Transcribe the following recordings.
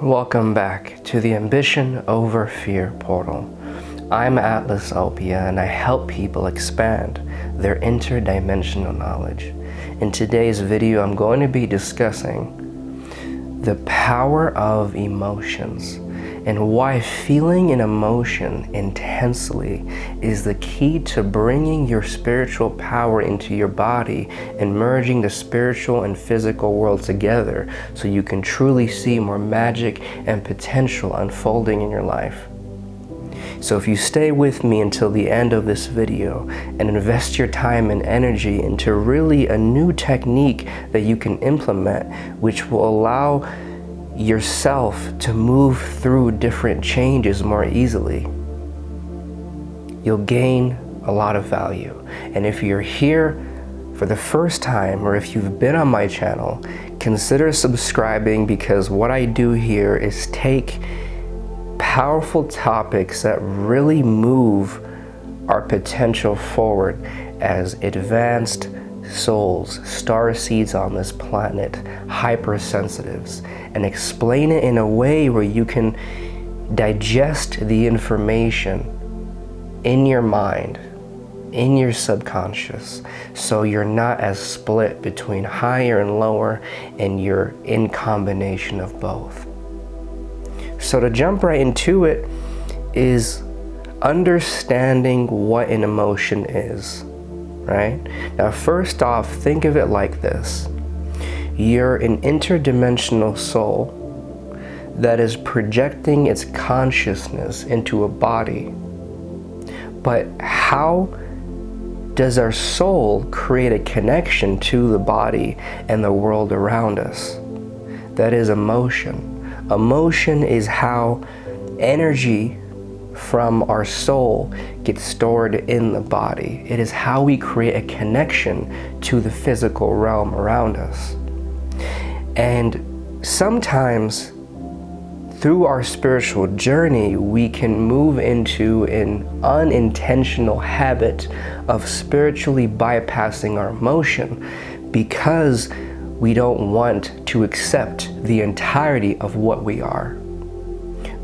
Welcome back to the Ambition Over Fear portal. I'm Atlas Opia and I help people expand their interdimensional knowledge. In today's video, I'm going to be discussing the power of emotions and why feeling an emotion intensely is the key to bringing your spiritual power into your body and merging the spiritual and physical world together so you can truly see more magic and potential unfolding in your life. So if you stay with me until the end of this video and invest your time and energy into really a new technique that you can implement, which will allow yourself to move through different changes more easily, you'll gain a lot of value. And if you're here for the first time, or if you've been on my channel, consider subscribing, because what I do here is take powerful topics that really move our potential forward as advanced souls, starseeds on this planet, hypersensitives, and explain it in a way where you can digest the information in your mind, in your subconscious, so you're not as split between higher and lower, and you're in combination of both. So to jump right into it is understanding what an emotion is. Right? Now, first off, think of it like this. You're an interdimensional soul that is projecting its consciousness into a body. But how does our soul create a connection to the body and the world around us? That is emotion. Emotion is how energy from our soul gets stored in the body. It is how we create a connection to the physical realm around us. And sometimes through our spiritual journey, we can move into an unintentional habit of spiritually bypassing our emotion because we don't want to accept the entirety of what we are.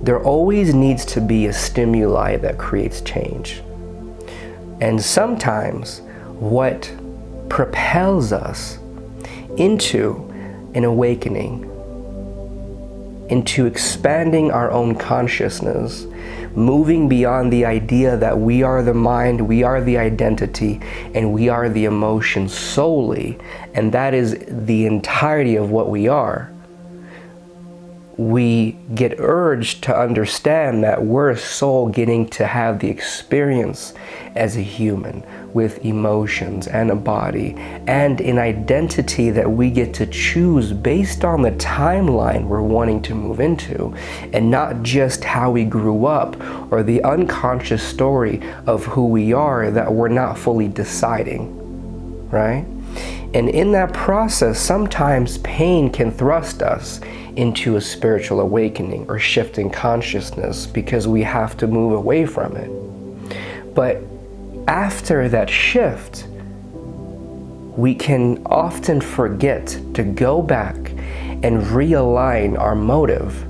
There always needs to be a stimuli that creates change. And sometimes what propels us into an awakening, into expanding our own consciousness, moving beyond the idea that we are the mind, we are the identity, and we are the emotion solely, and that is the entirety of what we are. We get urged to understand that we're a soul getting to have the experience as a human with emotions and a body and an identity that we get to choose based on the timeline we're wanting to move into, and not just how we grew up or the unconscious story of who we are that we're not fully deciding, right? And in that process, sometimes pain can thrust us into a spiritual awakening or shifting consciousness because we have to move away from it. But after that shift, we can often forget to go back and realign our motive.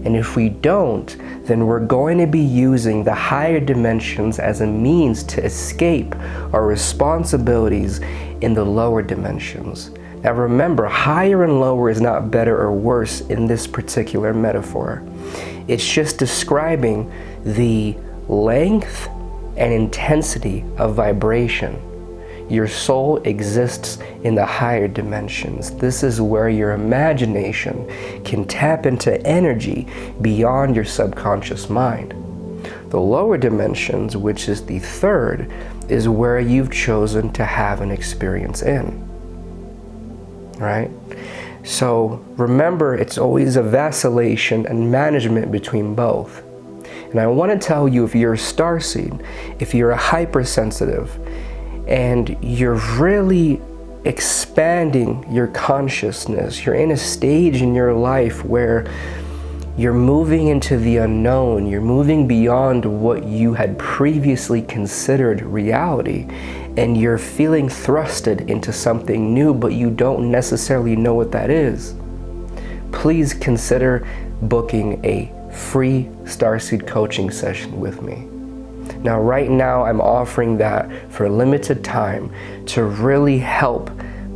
And if we don't, then we're going to be using the higher dimensions as a means to escape our responsibilities in the lower dimensions. Now remember, higher and lower is not better or worse in this particular metaphor. It's just describing the length and intensity of vibration. Your soul exists in the higher dimensions. This is where your imagination can tap into energy beyond your subconscious mind. The lower dimensions, which is the third, is where you've chosen to have an experience in. Right? So remember, it's always a vacillation and management between both. And I want to tell you, if you're a starseed, if you're a hypersensitive, and you're really expanding your consciousness, you're in a stage in your life where you're moving into the unknown, you're moving beyond what you had previously considered reality, and you're feeling thrusted into something new, but you don't necessarily know what that is. Please consider booking a free starseed coaching session with me. Now, right now, I'm offering that for a limited time to really help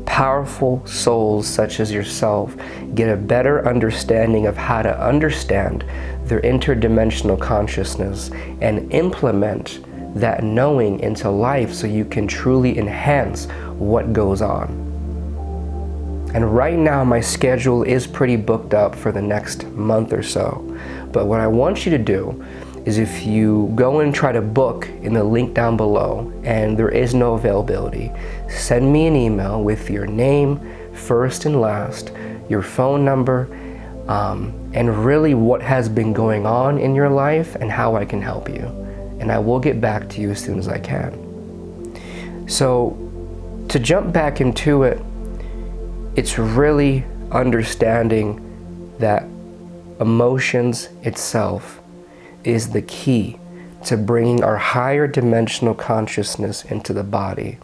powerful souls such as yourself get a better understanding of how to understand their interdimensional consciousness and implement that knowing into life so you can truly enhance what goes on. And right now, my schedule is pretty booked up for the next month or so. But what I want you to do is, if you go and try to book in the link down below and there is no availability, send me an email with your name, first and last, your phone number, and really what has been going on in your life and how I can help you. And I will get back to you as soon as I can. So to jump back into it, it's really understanding that emotions itself is the key to bringing our higher dimensional consciousness into the body.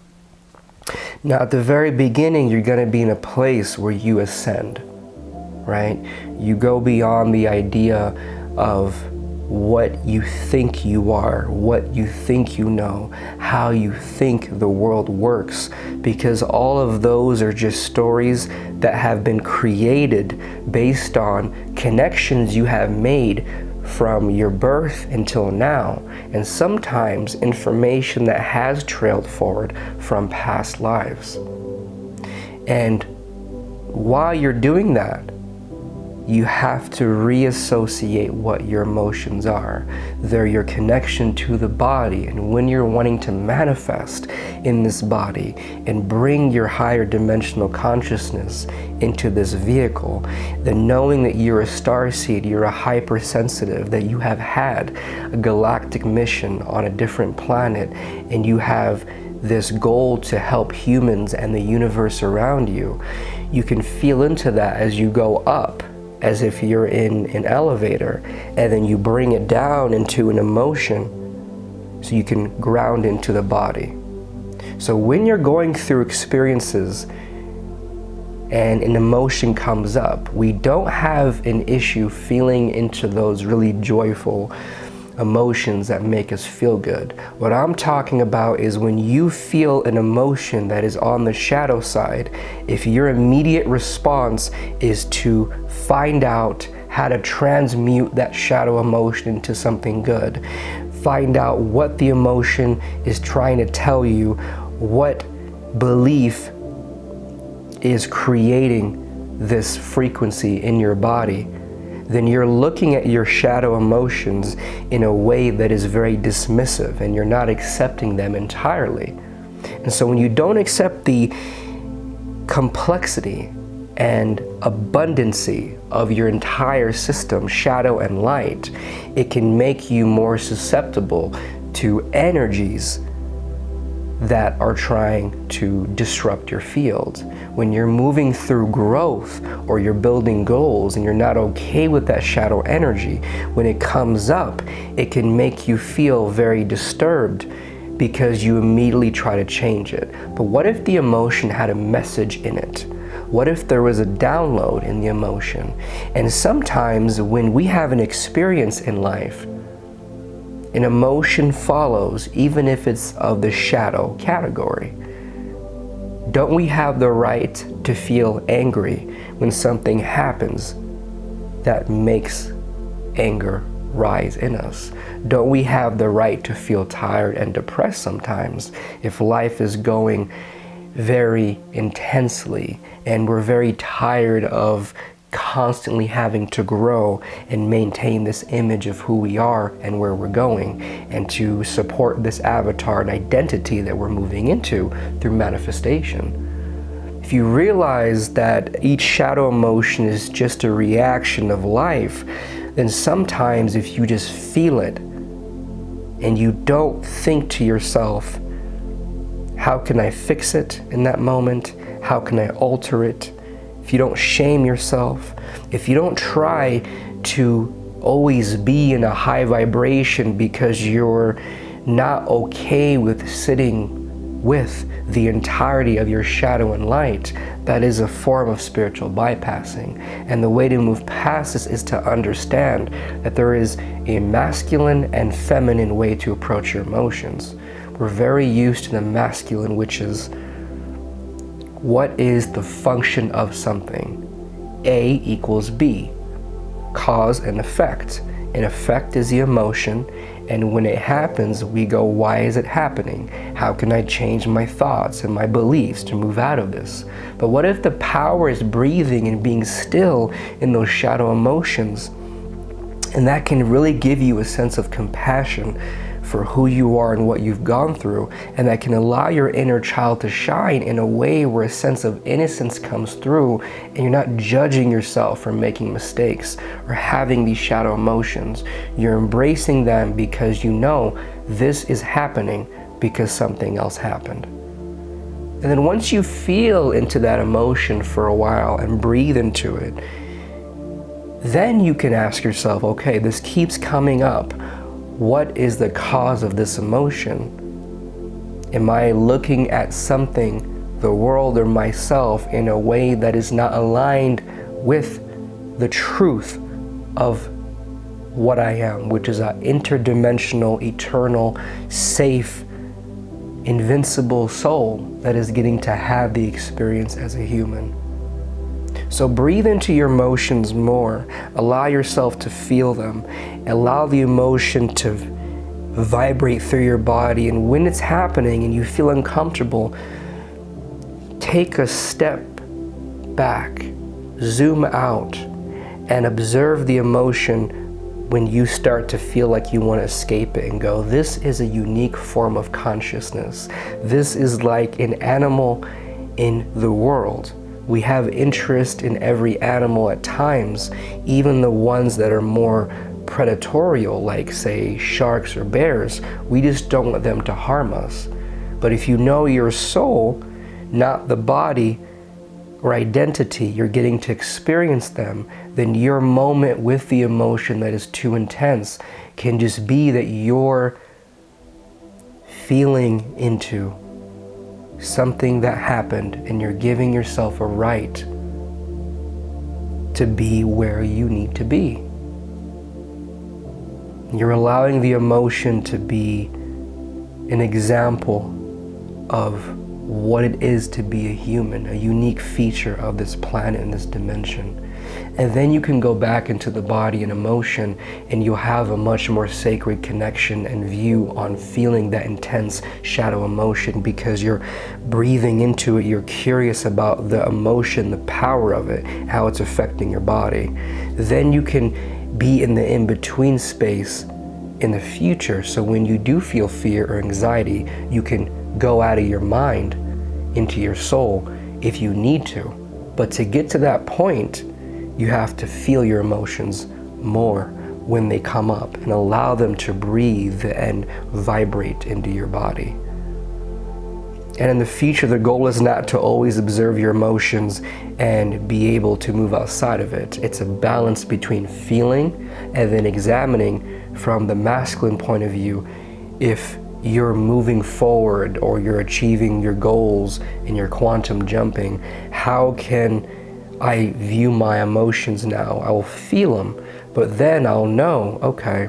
Now, at the very beginning, you're going to be in a place where you ascend, right? You go beyond the idea of what you think you are, what you think you know, how you think the world works, because all of those are just stories that have been created based on connections you have made from your birth until now, and sometimes information that has trailed forward from past lives. And while you're doing that, you have to reassociate what your emotions are. They're your connection to the body. And when you're wanting to manifest in this body and bring your higher dimensional consciousness into this vehicle, then knowing that you're a starseed, you're a hypersensitive, that you have had a galactic mission on a different planet, and you have this goal to help humans and the universe around you, you can feel into that as you go up, as if you're in an elevator, and then you bring it down into an emotion so you can ground into the body. So when you're going through experiences and an emotion comes up, we don't have an issue feeling into those really joyful emotions that make us feel good. What I'm talking about is when you feel an emotion that is on the shadow side, if your immediate response is to find out how to transmute that shadow emotion into something good, find out what the emotion is trying to tell you, what belief is creating this frequency in your body, then you're looking at your shadow emotions in a way that is very dismissive, and you're not accepting them entirely. And so when you don't accept the complexity and abundancy of your entire system, shadow and light, it can make you more susceptible to energies that are trying to disrupt your field. When you're moving through growth or you're building goals and you're not okay with that shadow energy, when it comes up, it can make you feel very disturbed because you immediately try to change it. But what if the emotion had a message in it? What if there was a download in the emotion? And sometimes when we have an experience in life, an emotion follows, even if it's of the shadow category. Don't we have the right to feel angry when something happens that makes anger rise in us? Don't we have the right to feel tired and depressed sometimes if life is going very intensely and we're very tired of constantly having to grow and maintain this image of who we are and where we're going, and to support this avatar and identity that we're moving into through manifestation? If you realize that each shadow emotion is just a reaction of life, then sometimes if you just feel it and you don't think to yourself, how can I fix it in that moment? How can I alter it? If you don't shame yourself, if you don't try to always be in a high vibration because you're not okay with sitting with the entirety of your shadow and light, that is a form of spiritual bypassing. And the way to move past this is to understand that there is a masculine and feminine way to approach your emotions. We're very used to the masculine, which is what is the function of something? A equals B, cause and effect. An effect is the emotion, and when it happens, we go, why is it happening? How can I change my thoughts and my beliefs to move out of this? But what if the power is breathing and being still in those shadow emotions? And that can really give you a sense of compassion for who you are and what you've gone through, and that can allow your inner child to shine in a way where a sense of innocence comes through, and you're not judging yourself for making mistakes or having these shadow emotions. You're embracing them because you know this is happening because something else happened. And then once you feel into that emotion for a while and breathe into it, then you can ask yourself, okay, this keeps coming up. What is the cause of this emotion? Am I looking at something, the world or myself, in a way that is not aligned with the truth of what I am, which is an interdimensional, eternal, safe, invincible soul that is getting to have the experience as a human? So breathe into your emotions more. Allow yourself to feel them. Allow the emotion to vibrate through your body. And when it's happening and you feel uncomfortable, take a step back, zoom out, and observe the emotion when you start to feel like you want to escape it and go, this is a unique form of consciousness. This is like an animal in the world. We have interest in every animal at times, even the ones that are more predatorial, like say sharks or bears. We just don't want them to harm us. But if you know your soul, not the body or identity, you're getting to experience them, then your moment with the emotion that is too intense can just be that you're feeling into something that happened, and you're giving yourself a right to be where you need to be. You're allowing the emotion to be an example of what it is to be a human, a unique feature of this planet and this dimension. And then you can go back into the body and emotion, and you'll have a much more sacred connection and view on feeling that intense shadow emotion, because you're breathing into it. You're curious about the emotion, the power of it, how it's affecting your body. Then you can be in the in-between space in the future. So when you do feel fear or anxiety, you can go out of your mind into your soul if you need to. But to get to that point, you have to feel your emotions more when they come up and allow them to breathe and vibrate into your body. And in the future, the goal is not to always observe your emotions and be able to move outside of it. It's a balance between feeling and then examining from the masculine point of view if you're moving forward or you're achieving your goals and you're quantum jumping. How can I view my emotions now? I will feel them, but then I'll know, okay,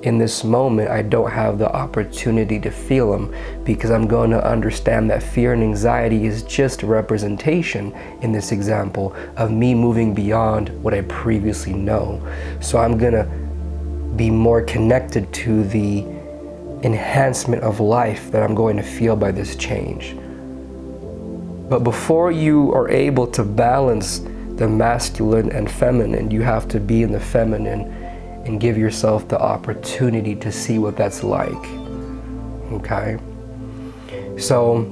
in this moment I don't have the opportunity to feel them, because I'm going to understand that fear and anxiety is just a representation in this example of me moving beyond what I previously know. So I'm going to be more connected to the enhancement of life that I'm going to feel by this change. But before you are able to balance the masculine and feminine, you have to be in the feminine and give yourself the opportunity to see what that's like. Okay? So,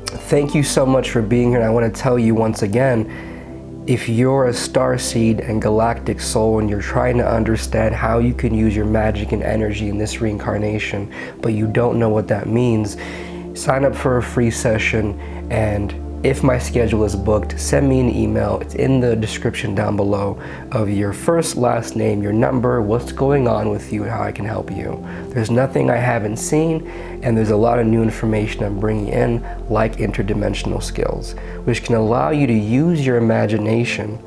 thank you so much for being here. And I want to tell you once again, if you're a starseed and galactic soul and you're trying to understand how you can use your magic and energy in this reincarnation, but you don't know what that means, sign up for a free session and If my schedule is booked, send me an email. It's in the description down below of your first, last name, your number, what's going on with you, and how I can help you. There's nothing I haven't seen, and there's a lot of new information I'm bringing in, like interdimensional skills, which can allow you to use your imagination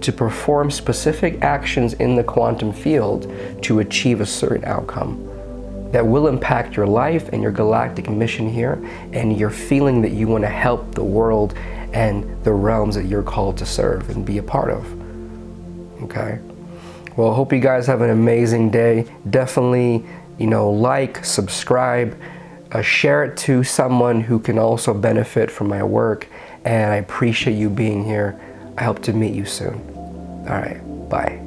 to perform specific actions in the quantum field to achieve a certain outcome that will impact your life and your galactic mission here, and your feeling that you want to help the world and the realms that you're called to serve and be a part of. Okay? Well, I hope you guys have an amazing day. Definitely, like, subscribe, share it to someone who can also benefit from my work, and I appreciate you being here. I hope to meet you soon. All right, bye.